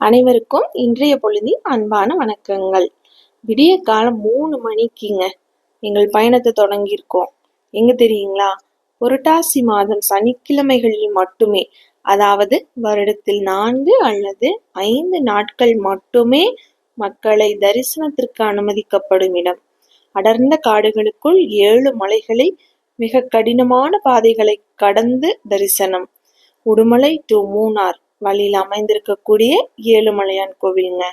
அனைவருக்கும் இன்றைய பொழுதின் அன்பான வணக்கங்கள். விடிய காலம் 3 மணிக்குங்க எங்கள் பயணத்தை தொடங்கியிருக்கோம். எங்க தெரியுங்களா? புரட்டாசி மாதம் சனிக்கிழமைகளில் மட்டுமே, அதாவது வருடத்தில் 4 அல்லது 5 நாட்கள் மட்டுமே மக்களை தரிசனத்திற்கு அனுமதிக்கப்படும் இடம். அடர்ந்த காடுகளுக்குள் 7 மலைகளை மிக கடினமான பாதைகளை கடந்து தரிசனம். உடுமலை டு மூணார் வழியில் அமைந்திருக்கக்கூடிய ஏழுமலையான் கோவிலுங்க.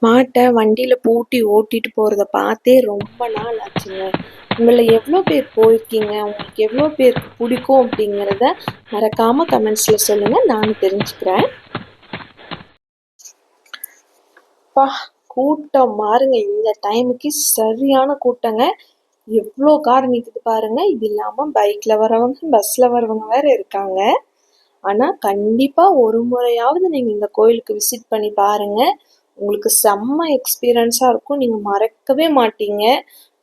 மாட்டை வண்டியில பூட்டி ஓட்டிட்டு போறத பார்த்தே ரொம்ப நாள் ஆச்சுங்க. உங்களை எவ்வளோ பேர் போயிருக்கீங்க, உங்களுக்கு எவ்வளோ பேருக்கு பிடிக்கும் அப்படிங்கிறத மறக்காம கமெண்ட்ஸ்ல சொல்லுங்க, நானும் தெரிஞ்சுக்கிறேன். கூட்டம் பாருங்க, இந்த டைமுக்கு சரியான கூட்டங்க. எவ்வளோ கார் நிற்குது பாருங்க. இது இல்லாமல் பைக்ல வரவங்க, பஸ்ல வரவங்க வேற இருக்காங்க. ஆனால் கண்டிப்பாக ஒரு முறையாவது நீங்கள் இந்த கோயிலுக்கு விசிட் பண்ணி பாருங்கள். உங்களுக்கு செம்ம எக்ஸ்பீரியன்ஸாக இருக்கும். நீங்கள் மறக்கவே மாட்டீங்க.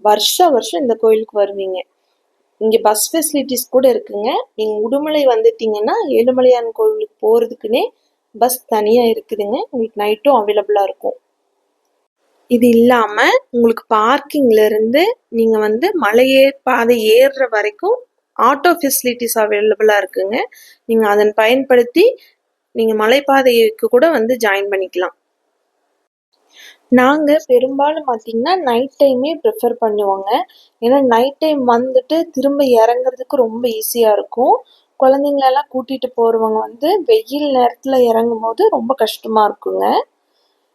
வருஷம் இந்த கோயிலுக்கு வருவீங்க. இங்கே பஸ் ஃபெசிலிட்டிஸ் கூட இருக்குங்க. நீங்கள் உடுமலை வந்துட்டீங்கன்னா ஏழுமலையான் கோவிலுக்கு போகிறதுக்குன்னே பஸ் தனியாக இருக்குதுங்க. உங்களுக்கு நைட்டும் அவைலபிளாக இருக்கும். இது இல்லாமல் உங்களுக்கு பார்க்கிங்லேருந்து நீங்கள் பாதை ஏறுற வரைக்கும் ஆட்டோ ஃபெசிலிட்டிஸ் அவைலபிளாக இருக்குங்க. நீங்கள் அதன் பயன்படுத்தி நீங்கள் மலைப்பாதைக்கு கூட ஜாயின் பண்ணிக்கலாம். நாங்கள் பெரும்பாலும் பார்த்தீங்கன்னா நைட் டைமே ப்ரிஃபர் பண்ணுவோங்க. ஏன்னா நைட் டைம் திரும்ப இறங்குறதுக்கு ரொம்ப ஈஸியாக இருக்கும். குழந்தைங்களெல்லாம் கூட்டிகிட்டு போகிறவங்க வெயில் நேரத்தில் இறங்கும் போது ரொம்ப கஷ்டமாக இருக்குங்க.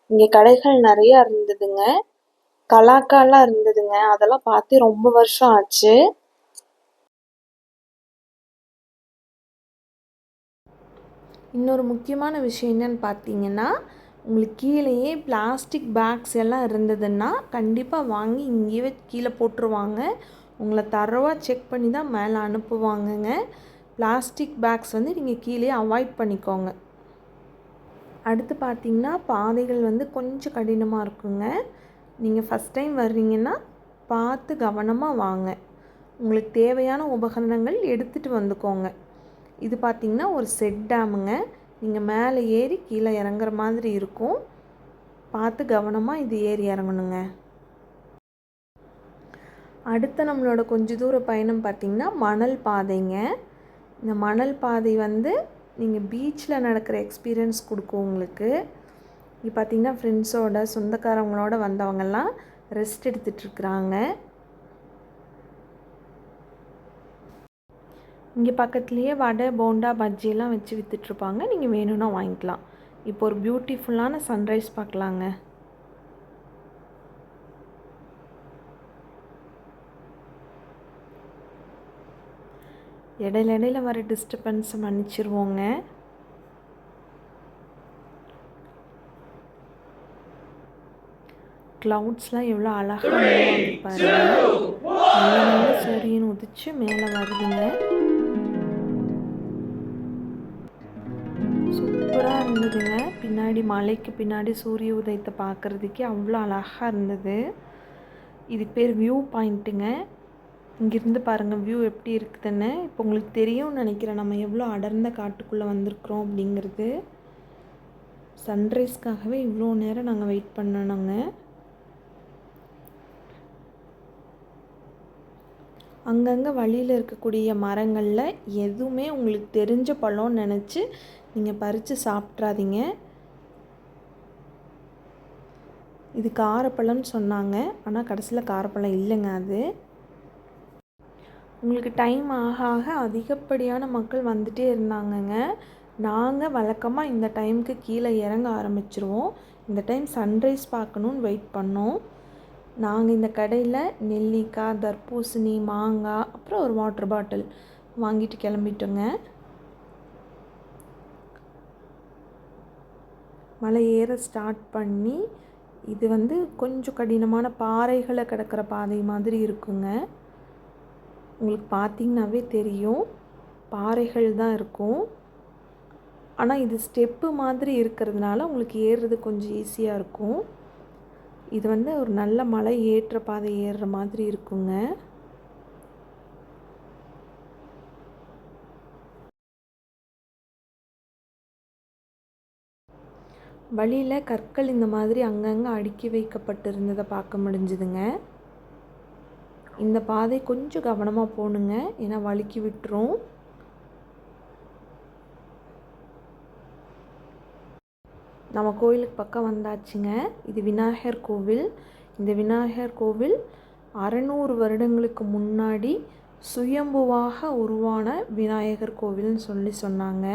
இங்கே கடைகள் நிறையா இருந்ததுங்க. கலாக்காலாம் இருந்ததுங்க. அதெல்லாம் பார்த்து ரொம்ப வருஷம் ஆச்சு. இன்னொரு முக்கியமான விஷயம் என்னன்னு பார்த்தீங்கன்னா, உங்களுக்கு கீழேயே பிளாஸ்டிக் பேக்ஸ் எல்லாம் இருந்ததுன்னா கண்டிப்பாக வாங்கி இங்கேயே கீழே போட்டுருவாங்க. உங்களை தரோவாக செக் பண்ணி தான் மேலே அனுப்புவாங்கங்க. பிளாஸ்டிக் பேக்ஸ் நீங்கள் கீழே அவாய்ட் பண்ணிக்கோங்க. அடுத்து பார்த்தீங்கன்னா பாதைகள் கொஞ்சம் கடினமாக இருக்குங்க. நீங்கள் ஃபஸ்ட் டைம் வர்றீங்கன்னா பார்த்து கவனமாக வாங்க. உங்களுக்கு தேவையான உபகரணங்கள் எடுத்துகிட்டு வந்துக்கோங்க. இது பார்த்திங்கன்னா ஒரு செட் டேமுங்க. நீங்கள் மேலே ஏறி கீழே இறங்குற மாதிரி இருக்கும். பார்த்து கவனமாக இது ஏறி இறங்கணுங்க. அடுத்த நம்மளோட கொஞ்ச தூர பயணம் பார்த்திங்கன்னா மணல் பாதைங்க. இந்த மணல் பாதை நீங்கள் பீச்சில் நடக்கிற எக்ஸ்பீரியன்ஸ் கொடுக்கும் உங்களுக்கு. இங்கே பார்த்திங்கன்னா ஃப்ரெண்ட்ஸோட சொந்தக்காரவங்களோட வந்தவங்கெல்லாம் ரெஸ்ட் எடுத்துகிட்ருக்குறாங்க. இங்கே பக்கத்துலேயே வடை, போண்டா, பஜ்ஜியெல்லாம் வச்சு விற்றுட்ருப்பாங்க. நீங்கள் வேணும்னா வாங்கிக்கலாம். இப்போ ஒரு பியூட்டிஃபுல்லான சன்ரைஸ் பார்க்கலாங்க. இடையில வர டிஸ்டர்பன்ஸை மன்னிச்சிருவோங்க. க்ளவுட்ஸ்லாம் எவ்வளோ அழகாக பாருங்க. நல்ல சூரியன் உதிச்சு மேலே வருதுங்க. சூப்பராக இருந்ததுங்க. பின்னாடி மலைக்கு பின்னாடி சூரிய உதயத்தை பார்க்குறதுக்கே அவ்வளோ அழகாக இருந்தது. இது பேர் வியூ பாயிண்ட்டுங்க. இங்கேருந்து பாருங்கள் வியூ எப்படி இருக்குதுன்னு. இப்போ உங்களுக்கு தெரியும்னு நினைக்கிறேன் நம்ம எவ்வளோ அடர்ந்த காட்டுக்குள்ளே வந்திருக்கிறோம் அப்படிங்கிறது. சன்ரைஸ்க்காகவே இவ்வளோ நேரம் நாங்கள் வெயிட் பண்ணணுங்க. அங்கங்கே வழியில் இருக்கக்கூடிய மரங்களில் எதுவுமே உங்களுக்கு தெரிஞ்ச பழம்னு நினச்சி நீங்கள் பறித்து சாப்பிட்றாதீங்க. இது காரப்பழம்னு சொன்னாங்க, ஆனால் கடைசியில் காரப்பழம் இல்லைங்க. அது உங்களுக்கு டைம் ஆக ஆக அதிகப்படியான மக்கள் வந்துகிட்டே இருந்தாங்கங்க. நாங்கள் வழக்கமாக இந்த டைமுக்கு கீழே இறங்க ஆரம்பிச்சிருவோம். இந்த டைம் சன்ரைஸ் பார்க்கணுன்னு வெயிட் பண்ணோம். நாங்கள் இந்த கடையில் நெல்லிக்காய், தர்பூசணி, மாங்காய், அப்புறம் ஒரு வாட்டர் பாட்டில் வாங்கிட்டு கிளம்பிட்டோங்க. மலை ஏற ஸ்டார்ட் பண்ணி இது கொஞ்சம் கடினமான பாறைகளை கிடக்கிற பாதை மாதிரி இருக்குங்க. உங்களுக்கு பார்த்திங்கனாவே தெரியும், பாறைகள் தான் இருக்கும். ஆனால் இது ஸ்டெப்பு மாதிரி இருக்கிறதுனால உங்களுக்கு ஏறுறது கொஞ்சம் ஈஸியாக இருக்கும். இது ஒரு நல்ல மலை ஏற்ற பாதை ஏறுற மாதிரி இருக்குங்க. வழியில் கற்கள் இந்த மாதிரி அங்கங்கே அடுக்கி வைக்கப்பட்டிருந்ததை பார்க்க முடிஞ்சுதுங்க. இந்த பாதை கொஞ்சம் கவனமாக போகணுங்க, ஏன்னா வழுக்கி விட்டுரும். நம்ம கோயிலுக்கு பக்கம் வந்தாச்சுங்க. இது விநாயகர் கோவில். இந்த விநாயகர் கோவில் 600 வருடங்களுக்கு முன்னாடி சுயம்புவாக உருவான விநாயகர் கோவில்னு சொன்னாங்க.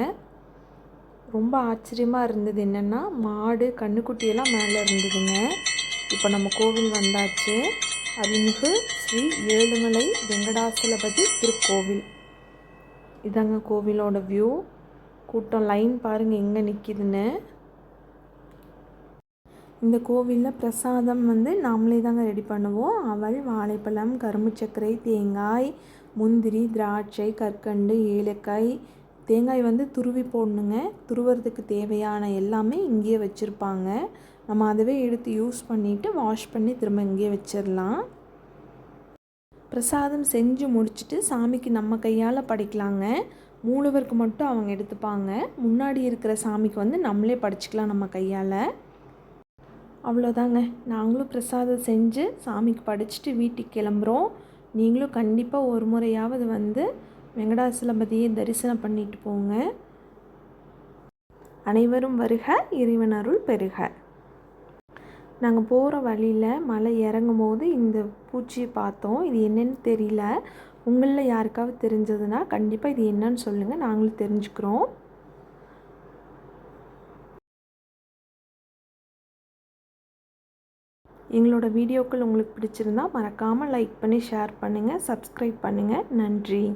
ரொம்ப ஆச்சரியமாக இருந்தது என்னென்னா, மாடு கன்றுக்குட்டியெல்லாம் மேலே இருந்ததுங்க. இப்போ நம்ம கோவில் வந்தாச்சு. அருள்மிகு ஸ்ரீ ஏழுமலை வெங்கடாசலபதி திருக்கோவில். இதாங்க கோவிலோட வியூ. கூட்டம் லைன் பாருங்கள் எங்கே நிற்கிதுன்னு. இந்த கோவிலில் பிரசாதம் நாமளே தாங்க ரெடி பண்ணுவோம். அவல், வாழைப்பழம், கரும்பு சர்க்கரை, தேங்காய், முந்திரி, திராட்சை, கற்கண்டு, ஏலக்காய். தேங்காய் துருவி போடணுங்க. துருவுறதுக்கு தேவையான எல்லாமே இங்கேயே வச்சுருப்பாங்க. நம்ம அதவே எடுத்து யூஸ் பண்ணிவிட்டு வாஷ் பண்ணி திரும்ப இங்கேயே வச்சிடலாம். பிரசாதம் செஞ்சு முடிச்சுட்டு சாமிக்கு நம்ம கையால் படைக்கலாங்க. மூலவருக்கு மட்டும் அவங்க எடுத்துப்பாங்க. முன்னாடி இருக்கிற சாமிக்கு நம்மளே படைச்சிக்கலாம் நம்ம கையால். அவ்வளோதாங்க. நாங்களும் பிரசாதம் செஞ்சு சாமிக்கு படைச்சிட்டு வீட்டுக்கு கிளம்புறோம். நீங்களும் கண்டிப்பாக ஒரு முறையாவது வெங்கடாசலபதியை தரிசனம் பண்ணிட்டு போங்க. அனைவரும் வருக, இறைவன் அருள் பெறுக. நாங்கள் போகிற வழியில் மலை இறங்கும் போது இந்த பூச்சியை பார்த்தோம். இது என்னன்னு தெரியல. உங்களில் யாருக்காவது தெரிஞ்சதுன்னா கண்டிப்பாக இது என்னன்னு சொல்லுங்கள், நாங்களும் தெரிஞ்சுக்கிறோம். எங்களோட வீடியோக்கள் உங்களுக்கு பிடிச்சிருந்தா மறக்காமல் லைக் பண்ணி ஷேர் பண்ணுங்கள், சப்ஸ்கிரைப் பண்ணுங்கள். நன்றி.